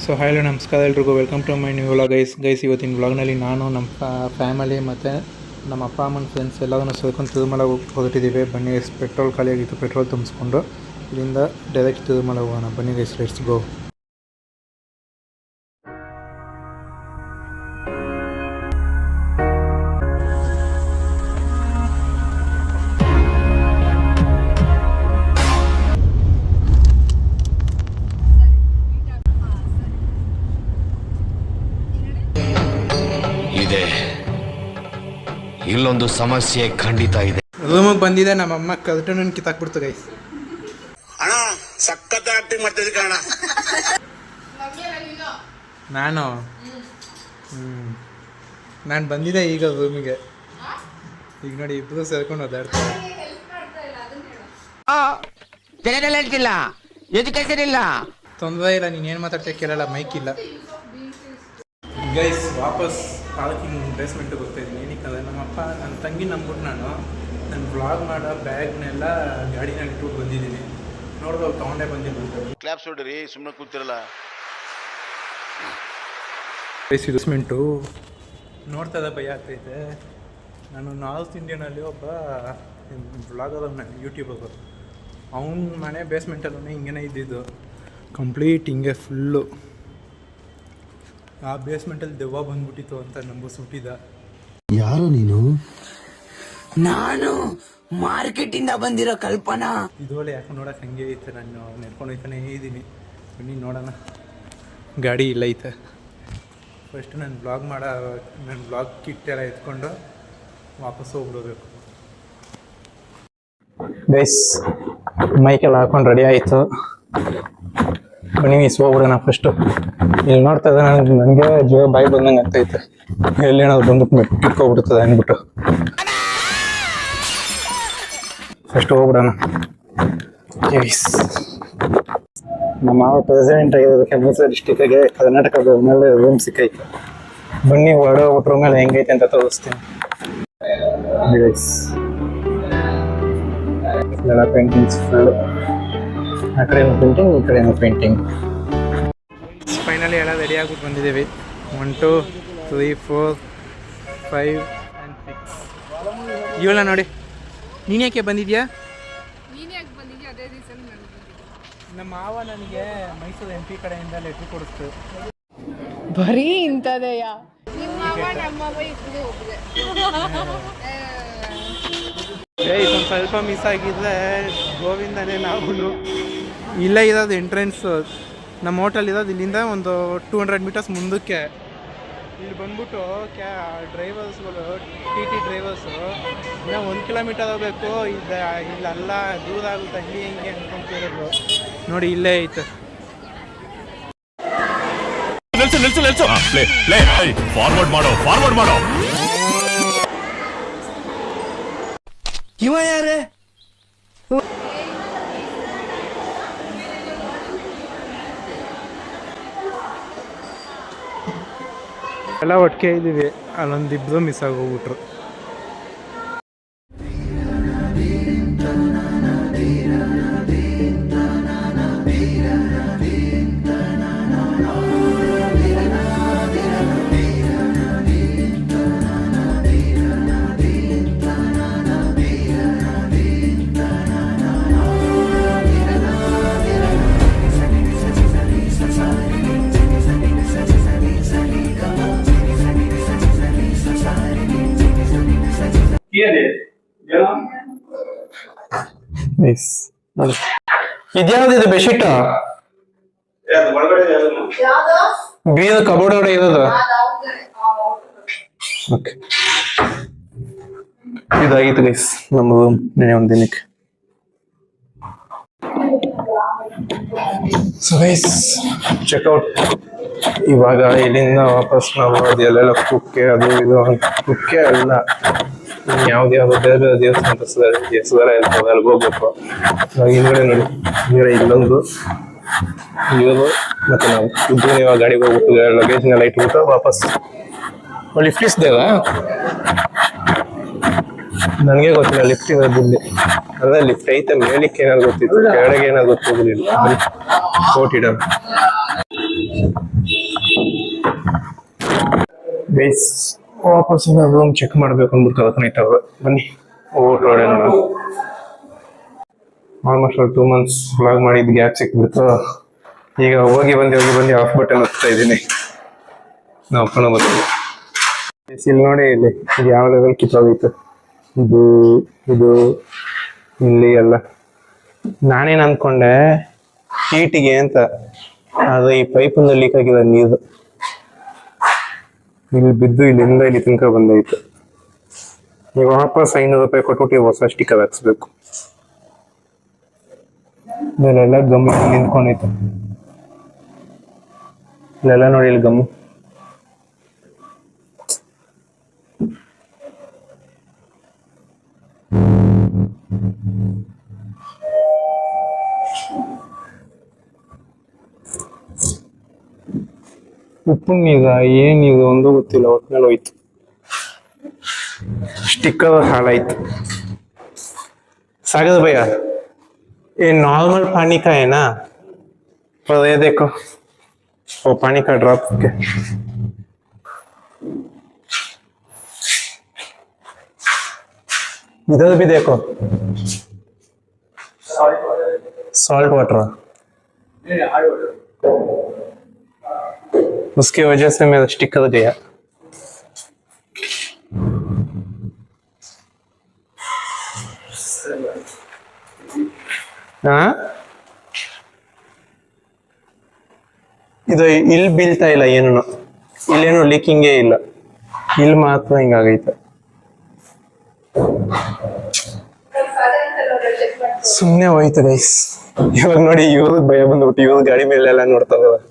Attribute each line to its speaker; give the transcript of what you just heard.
Speaker 1: So hello ನಮಸ್ಕಾರ ಎಲ್ರಿಗೂ welcome to my new vlog guys ಇವತ್ತಿನ ವ್ಲಾಗ್ನಲ್ಲಿ ನಾನು ನಮ್ಮ ಫ್ಯಾಮಿಲಿ ಮತ್ತು ನಮ್ಮ ಅಪ್ಪ ಅಮ್ಮನ ಫ್ರೆಂಡ್ಸ್ ಎಲ್ಲದನ್ನು ಸೇರ್ಕೊಂಡು ತಿರುಮಲ ಹೊರಟಿದ್ದೀವಿ. ಬನ್ನಿ ಗೈಸ್, ಪೆಟ್ರೋಲ್ ಖಾಲಿಯಾಗಿತ್ತು, ಪೆಟ್ರೋಲ್ ತುಂಬಿಸ್ಕೊಂಡು ಇಲ್ಲಿಂದ ಡೈರೆಕ್ಟ್ ತಿರುಮಲ ಹೋಗೋಣ. ಬನ್ನಿ ಗೈಸ್, ಲೆಟ್ಸ್ ಗೋ.
Speaker 2: ಇಲ್ಲೊಂದು ಸಮಸ್ಯೆ ಖಂಡಿತ ಇದೆ.
Speaker 1: ರೂಮಿಗೆ ಬಂದಿದೆ, ನಮ್ಮಮ್ಮ ಕರ್ಟನ್ ಕಿತ್ತಾಕ್ಬಿಡ್ತು ಗೈಸ್.
Speaker 3: ಅಣ್ಣ ಸಖತ್ ಆಕ್ಟಿಂಗ್ ಮಾಡ್ತಿದ್ದೆ ಕಣ.
Speaker 1: ನಾನು ಬಂದಿದ್ದೆ ಈಗ ರೂಮಿಗೆ. ಈಗ ನೋಡಿ ಇಬ್ಬರು ಸೇರ್ಕೊಂಡು ಓದಾಡ್ತಾರೆ. ತೊಂದರೆ ಇಲ್ಲ, ನೀನೇನು ಮಾತಾಡ್ತೀಯ ಕೇಳಲ್ಲ, ಮೈಕ್ ಇಲ್ಲ. ಗೈಸ್ ವಾಪಸ್ ಪಾರ್ಕಿಂಗ್ ಬೇಸ್ಮೆಂಟಿಗೆ ಹೋಗ್ತಾಯಿದ್ದೀನಿ. ಏನಕ್ಕೆ ಅಂದರೆ ನಮ್ಮಪ್ಪ ನನ್ನ ತಂಗಿ ನಂಬಿಟ್ಟು ನಾನು ಬ್ಲಾಗ್ ಮಾಡೋ ಬ್ಯಾಗ್ನೆಲ್ಲ ಗಾಡಿನಲ್ಲಿ ಇಟ್ಬಿಟ್ಟು ಬಂದಿದ್ದೀನಿ. ನೋಡ್ಬೋದು, ತೊಗೊಂಡೇ ಬಂದಿದ್ದೀನಿ.
Speaker 3: ಕ್ಲಾಪ್ಸ್ ಹೊಡ್ರಿ, ಸುಮ್ಮನೆ ಕೂತಿರಲ್ಲ.
Speaker 1: ಗೈಸ್ ಬೇಸ್ಮೆಂಟು ನೋಡ್ತಾ ಇದ್ದ ಭಯ ಆಗ್ತೈತೆ. ನಾನು ನಾರ್ತ್ ಇಂಡಿಯನಲ್ಲಿ ಒಬ್ಬ ಬ್ಲಾಗರ್ ನಾನು ಯೂಟ್ಯೂಬರು, ಅವನ ಮನೆ ಬೇಸ್ಮೆಂಟಲ್ಲೇ ಹಿಂಗೇ ಇದ್ದಿದ್ದು. ಕಂಪ್ಲೀಟ್ ಹಿಂಗೆ ಫುಲ್ಲು ಆ ಬೇಸ್ಮೆಂಟಲ್ಲಿ ದೆವ್ವ ಬಂದ್ಬಿಟ್ಟಿತ್ತು ಅಂತ ನಂಬಿಸ್ಬಿಟ್ಟಿದ್ದ.
Speaker 4: ಯಾರು ನೀನು? ನಾನು ಮಾರ್ಕೆಟಿಂದ ಬಂದಿರೋ ಕಲ್ಪನಾ.
Speaker 1: ಇದೊಳ್ಳೆ ಯಾಕೆ ನೋಡೋಕೆ ಹಂಗೆ ಐತೆ. ನಾನು ನೆಡ್ಕೊಂಡು ಹೋಗ್ತಾನೆ ಇದ್ದೀನಿ. ಬನ್ನಿ ನೋಡೋಣ. ಗಾಡಿ ಇಲ್ಲ ಐತೆ. ಫಸ್ಟ್ ನನ್ನ ಬ್ಲಾಗ್ ಕಿಟ್ ಎಲ್ಲ ಎತ್ಕೊಂಡು ವಾಪಸ್ ಹೋಗ್ಬಿಡ್ಬೇಕು. ಗೈಸ್ ಮೈಕೆಲ್ಲ ಹಾಕೊಂಡು ರೆಡಿ ಆಯಿತು. ಬನ್ನಿ ಮಿಸ್ ಹೋಗ್ಬಿಡೋಣ. ಫಸ್ಟು ಇಲ್ಲಿ ನೋಡ್ತಾ ಇದ್ದೆ, ನನಗೆ ಜೀವ ಬಾಯಿ ಬಂದಂಗೆ ಆಗ್ತೈತೆ. ಎಲ್ಲಿನಾದ್ರು ಬಂದು ಕಿಟ್ಕೊಬಿಡ್ತದೆ ಅಂದ್ಬಿಟ್ಟು ಫಸ್ಟ್ ಹೋಗ್ಬಿಡೋಣ. ನಮ್ಮ ಮಾವ ಪ್ರೆಸಿಡೆಂಟ್ ಆಗಿರೋದಕ್ಕೆ ಮೈಸೂರು ಡಿಸ್ಟಿಕ್ಗೆ ಕರ್ನಾಟಕ ಮೇಲೆ ರೂಮ್ ಸಿಕ್ಕೈತೆ. ಬನ್ನಿ ಹೊರಡೋಗ್ಬಿಟ್ರ ಮೇಲೆ ಹೆಂಗೈತೆ ಅಂತ ತೋರಿಸ್ತೀನಿ. ಎಲ್ಲ ಪೇಂಟಿಂಗ್ಸ್ ಫುಲ್ಲು, ಆ ಕಡೆನೂ ಪೇಂಟಿಂಗ್, ಈ ಕಡೆನೂ ಪೇಂಟಿಂಗ್. ಫೈನಲಿ ಎಲ್ಲ ರೆಡಿ ಆಗ್ಬಿಟ್ಟು ಬಂದಿದ್ದೀವಿ. 1 2 3 4 5 and 6. ಇವಳ ನೋಡಿ, ನೀನು ಯಾಕೆ ಬಂದಿದ್ಯಾ?
Speaker 5: ಅದೇ ರೀಸನ್
Speaker 1: ನಮ್ಮ ಮಾವ ನನಗೆ ಮೈಸೂರು MP ಕಡೆಯಿಂದ ಲೆಟ್ರ್ ಕೊಡಿಸ್ತು.
Speaker 5: ಬರೀ ಇಂಥದೆಯಾ? ನಿಮ್ಮ ಮಾವ ನಮ್ಮ ಮಾವ ಇಬ್ಬರು ಹೋಗಿದೆ.
Speaker 1: ಒಂದು ಸ್ವಲ್ಪ ಮಿಸ್ ಆಗಿದ್ರೆ ಗೋವಿಂದನೇ. ನಾವು ಇಲ್ಲೇ ಇರೋದು ಎಂಟ್ರೆನ್ಸು, ನಮ್ಮ ಹೋಟೆಲ್ ಇರೋದು ಇಲ್ಲಿಂದ ಒಂದು 200 ಮೀಟರ್ಸ್ ಮುಂದಕ್ಕೆ. ಇಲ್ಲಿ ಬಂದ್ಬಿಟ್ಟು ಡ್ರೈವರ್ಸ್ಗಳು TT ಡ್ರೈವರ್ಸು ಇನ್ನೂ 1 ಕಿಲೋಮೀಟರ್ ಹೋಗ್ಬೇಕು, ಇಲ್ಲೆಲ್ಲ ದೂರ ಆಗುತ್ತೆ, ಹೆಂಗೆ ಅನ್ಕೊಂತಿರೋದು. ನೋಡಿ ಇಲ್ಲೇ ಐತೆ.
Speaker 2: ಫಾರ್ವರ್ಡ್ ಮಾಡೋ.
Speaker 4: ಇವ ಯಾರೇ?
Speaker 1: ಎಲ್ಲ ಒಟ್ಟಿಗೆ ಇದ್ದೀವಿ. ಅಲ್ಲೊಂದಿಬ್ಬರು ಮಿಸ್ ಆಗೋಗ್ಬಿಟ್ರು. ಇದ್ಯಾವ್ದಿದೆ ಬೆಡ್ಶೀಟ್? ಬೀದ ಕಬೋರ್ಡ್ ಒಳಗಡೆ ಇರೋದು. ಓಕೆ, ಇದಾಗಿತ್ತು ಗೈಸ್ ನಮ್ಮ ನೆನೆ ಒಂದು ದಿನಕ್ಕೆ. So guys check out. ಇವಾಗ ಇಲ್ಲಿಂದ ವಾಪಸ್ ನಾವು ಅದೆಲ್ಲೆಲ್ಲ ಕುಕ್ಕೆ ಅದು ಇದು ಕುಕ್ಕೆ ಅಲ್ಲ, ಯಾವ್ದು ಬೇರೆ ದೇವಸ್ಥಾನ ಹೆಸರ ಇರ್ತದೆ, ಅಲ್ಲಿ ಹೋಗ್ಬೇಕು. ಹಿಂದ್ಗಡೆ ನೋಡಿ, ಹಿಂದ್ಗಡೆ ಇಲ್ಲೊಂದು ಇರೋದು. ಮತ್ತೆ ನಾವು ಉದ್ಯೋಗ ಇವಾಗ ಗಾಡಿಗೆ ಹೋಗ್ಬಿಟ್ಟು ಲಗೇಜ್ನೆಲ್ಲ ಇಟ್ಬಿಟ್ಟು ವಾಪಸ್ ಲಿಫ್ಟ್ ಇಸ್ದೇವಾ? ನನಗೆ ಗೊತ್ತಿಲ್ಲ ಲಿಫ್ಟ್ ಇರೋದು ಇಲ್ಲಿ. ಅದೇ ಲಿಫ್ಟ್ ಐತೆ, ಮೇಲಿಕ್ಕೆ ಏನಾದ್ರು ಗೊತ್ತಿತ್ತು, ಕೆಳಗೆ ಏನಾದ್ರು ಗೊತ್ತಿರಲಿಲ್ಲ. ಕೋಟಿಡ ಗೈಸ್ ವಾಪಸ್ ರೂಮ್ ಚೆಕ್ ಮಾಡ್ಬೇಕು ಅಂದ್ಬಿಟ್ಟು ಕಲ್ಕೊಂಡೈತವ. ಬನ್ನಿ ಓಡೋಣ. ಆಲ್ಮೋಸ್ಟ್ 2 months ವ್ಲಾಗ್ ಮಾಡಿದ್ ಗ್ಯಾಪ್ ಸಿಕ್ಬಿಡ್ತು. ಈಗ ಹೋಗಿ ಬಂದು ಆಫ್ ಬಟನ್ ಒತ್ತಾ ಇದ್ದೀನಿ. ನಾವು ಅಪ್ಪನ ಬರ್ತೀವಿ. ಇಲ್ಲಿ ನೋಡಿ, ಇಲ್ಲಿ ಇದು ಯಾವ ಲೆವೆಲ್ ಕಿತ್ತೋಗಿತ್ತು. ಇದು ಇಲ್ಲಿ ಎಲ್ಲ ನಾನೇನ್ ಅನ್ಕೊಂಡೆ ಹೀಟಿಗೆ ಅಂತ, ಅದು ಈ ಪೈಪಿಂದ ಲೀಕ್ ಆಗಿದೆ ನೀರು. ಇಲ್ಲಿ ಬಿದ್ದು ಇಲ್ಲಿಂದ ಇಲ್ಲಿ ತನಕ ಬಂದೈತೆ. ಈಗ ವಾಪಸ್ 500 ರೂಪಾಯಿ ಕೊಟ್ಬಿಟ್ಟು ಹೊಸ ಸ್ಟಿಕ್ಕರ್ ಹಾಕ್ಸ್ಬೇಕು. ಇಲ್ಲೆಲ್ಲ ಗಮ್ಮು ನಿಂತ್ಕೊಂಡೈತೆ. ಇಲ್ಲೆಲ್ಲ ನೋಡಿ, ಇಲ್ಲಿ ಗಮ್ಮು. ಉಪ್ಪು ನೀರ ಏನಿದು ಒಂದು ಗೊತ್ತಿಲ್ಲ, ಒಟ್ನಲ್ಲಿ ಹೋಯ್ತು. ಸ್ಟಿಕ್ಕರ್ ಹಾಳಾಯ್ತು. सागर भैया ये नॉर्मल पानी का है ना, पर ये देखो वो पानी का ड्रॉप के इधर भी देखो सॉल्ट वाटर, उसकी वजह से मेरा स्टिकर गया. ಇದು ಇಲ್ಲಿ ಬೀಳ್ತಾ ಇಲ್ಲ, ಏನು ಇಲ್ಲೇನು ಲೀಕಿಂಗೇ ಇಲ್ಲ, ಇಲ್ಲಿ ಮಾತ್ರ ಹಿಂಗಾಗೈತೆ. ಸುಮ್ಮನೆ ಹೋಯ್ತು ಗೈಸ್. ಇವಾಗ ನೋಡಿ, ಇವ್ರಿಗೆ ಭಯ ಬಂದ್ಬಿಟ್ಟು ಇವ್ರ ಗಾಡಿ ಮೇಲೆ ಎಲ್ಲ ನೋಡ್ತಾ ಇದಾರೆ.